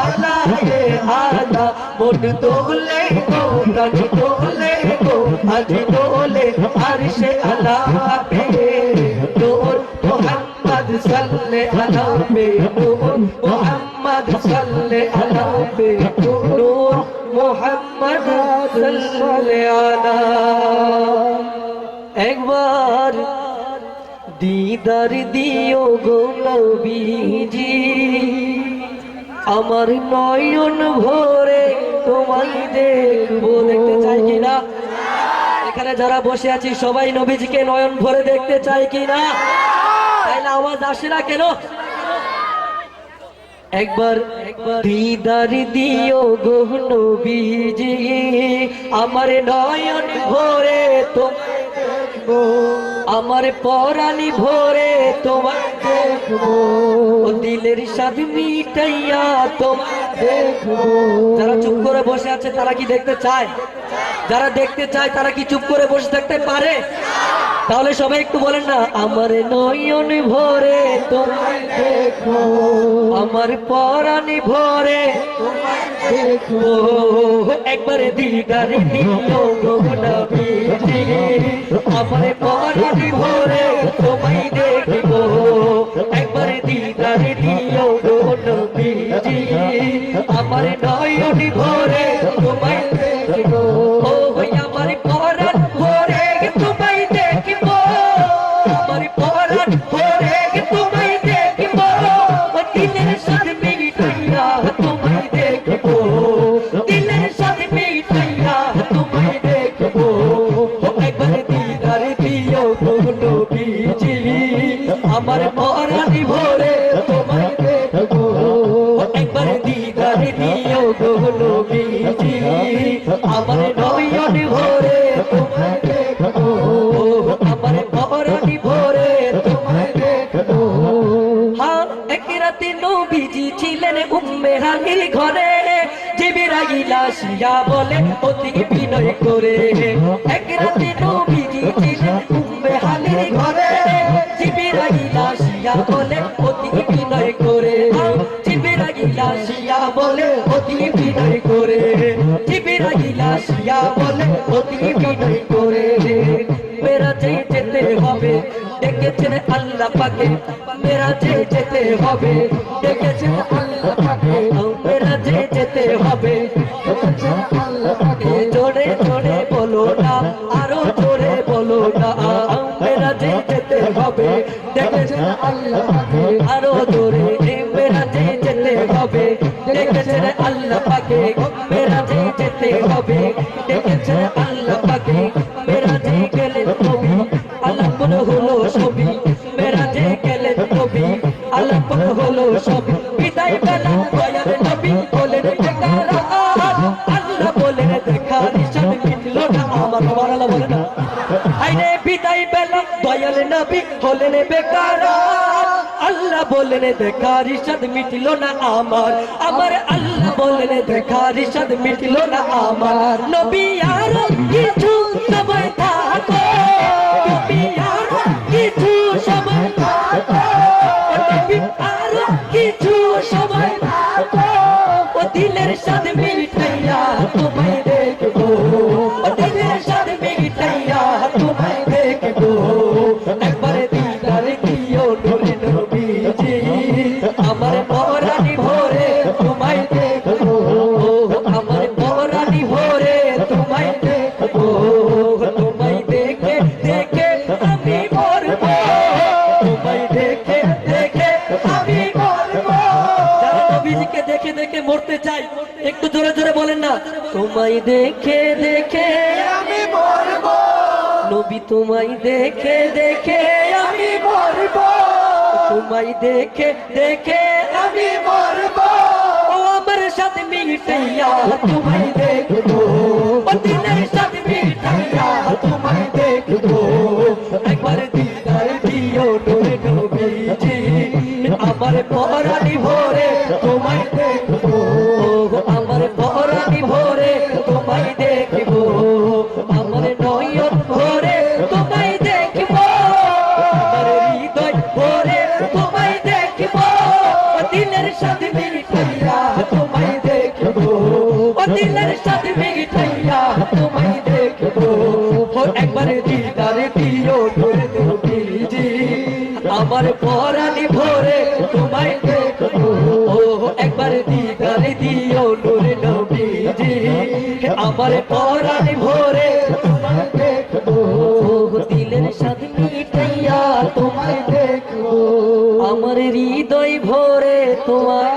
आला ये आला मुझ तोले को तज तोले को अज तोले अर्श अला पे नूर मोहम्मद सल्ले अला पे नूर मोहम्मद सल्ले अला पे नूर मोहम्मद सल्ले अला एक बार दीदार दियो गो नबीजी আমার নয়ন ভরে তোমায় দেখবো দেখতে চাই কিনা এখানে যারা বসে আছি সবাই নবীজিকে নয়ন ভরে দেখতে চাই কিনা তাইলে আওয়াজ আসে না কেন একবার দিদার দিও গো নবীজি আমার নয়ন ভরে তোমায় দেখবো আমার পরানি ভরে তোমায় দেখবো দিলের স্বাদ মিটাইয়া তোমায় দেখবো যারা চুপ করে বসে আছে তারা কি দেখতে চায় যারা দেখতে চায় তারা কি চুপ করে বসে থাকতে পারে তাহলে সবাই একটু বলেন না আমার নয়ন ভরে তোমায় দেখবো আমার পরানি ভরে তোমায় দেখবো একবার দিদার দিও গো নবীজি আমার পরানি ভরে তোমায় দেখবো একবার দিদার দিও গো নবীজি আমার নয়ন ভরে তোমায় দেখবো ও আমার পরান ভরে তোমায় দেখবো আমার পরান ভরে তোমায় দেখবো দিলের সাথে মিটাইয়া তোমায় দেখবো দিলের সাথে মিটাইয়া তোমায় দেখবো একবার দিদার দিও গো নবীজি আমার পরানি ভরে তোমায় দেখবো একবার দিদার দিও গো নবীজি আমার নয়ন ভরে তোমায় দেখবো আমার পরানি ভরে তোমায় দেখবো হ্যাঁ এক রাতে নবীজি ছিলেন উম্মে হানির ঘরে জিবরাইল আসিয়া বলে অতি বিনয় করে এক রাতে নবীজি ছিলেন উম্মে হানির ঘরে জিবরাইল আসিয়া বলে অতি বিনয় করে জিবরাইল আসিয়া বলে অতি বিনয় করে জিবরাইল আসিয়া বলে অতি বিনয় করে মেরাজে যেতে হবে ডেকেছেন আল্লাহ পাকে মেরাজে যেতে হবে ডেকেছেন আল্লাহ পাকে মেরাজে যেতে হবে ডেকেছেন আল্লাহ পাকে জোরে জোরে বলো না আরো জোরে বলো না মেরাজে যেতে হবে ডেকেছেন আল্লাহ পাকে আরো জোরে মেরাজে যেতে হবে ডেকেছেন আল্লাহ পাকে মেরাজে যেতে হবে ডেকেছেন আল্লাহ পাকে মেরাজে গেলেন নবী আলাপন হলো ছবি মেরাজে গেলেন নবী আলাপন হলো ছবি বিদায় বেলা দয়ার নবী বলেন বেকার আল্লাহ বলেন দেখা নিশান মিটলো না আমার সুবহানাল্লাহ বলে না আইরে বিদায় বেলা দয়ার নবী হলেন বেকার আল্লাহ বলেন দেখা নিশান মিটলো না আমার আমার আল্লাহ বলেন দেখা নিশান মিটলো না আমার নবী আর কিছু সময় থাকো নবী আর কিছু সময় থাকো নবী আর কিছু সময় থাকো ও দিলের সাথে মিটাইয়া তোমায় দেখবো ও দিলের সাথে মিটাইয়া তোমায় দেখবো একবার দিদার দিও নূরে নবীজি আমার পরানি ভরে তোমায় দেখবো আমার পরানি ভরে তোমায় দেখবো তোমায় দেখে দেখে আমি মরবো তোমায় দেখে দেখে আমি মরবো যারা নবীজিকে দেখে দেখে মরতে চাই একটু জোরে জোরে বলেন না তোমায় দেখে দেখে আমি মরবো নবী তোমায় দেখে দেখে আমি মরবো তোমায় দেখে দেখে আমি মরবো ও আমার সাথে মিটাইয়া তোমায় দেখবো ও দিলের সাথে মিটাইয়া তোমায় দেখবো একবার দিদার দিও নূরে নবীজি আমার পরানি ভরে তোমায় দেখবো আমার পরানি ভরে তোমায় দেখবো আমার নয়ন ভরে তোমায় দেখবো আমার হৃদয় ভরে তোমায় দেখবো দিলের সাথে মিটাইয়া তোমায় তোমায় দেখবো ও দিলের সাথে মিঠাইয়া তোমায় দেখবো ও একবার দিদার দিও নূরে নবীজি আমার পরাণ ভরে তোমায় দেখবো ও একবার দিদার দিও নূরে নবীজি আমার পরাণ ভরে তোমায় দেখবো দিলের সাথে মিঠাইয়া তোমায় দেখবো আমার হৃদয় ভরে তোমায়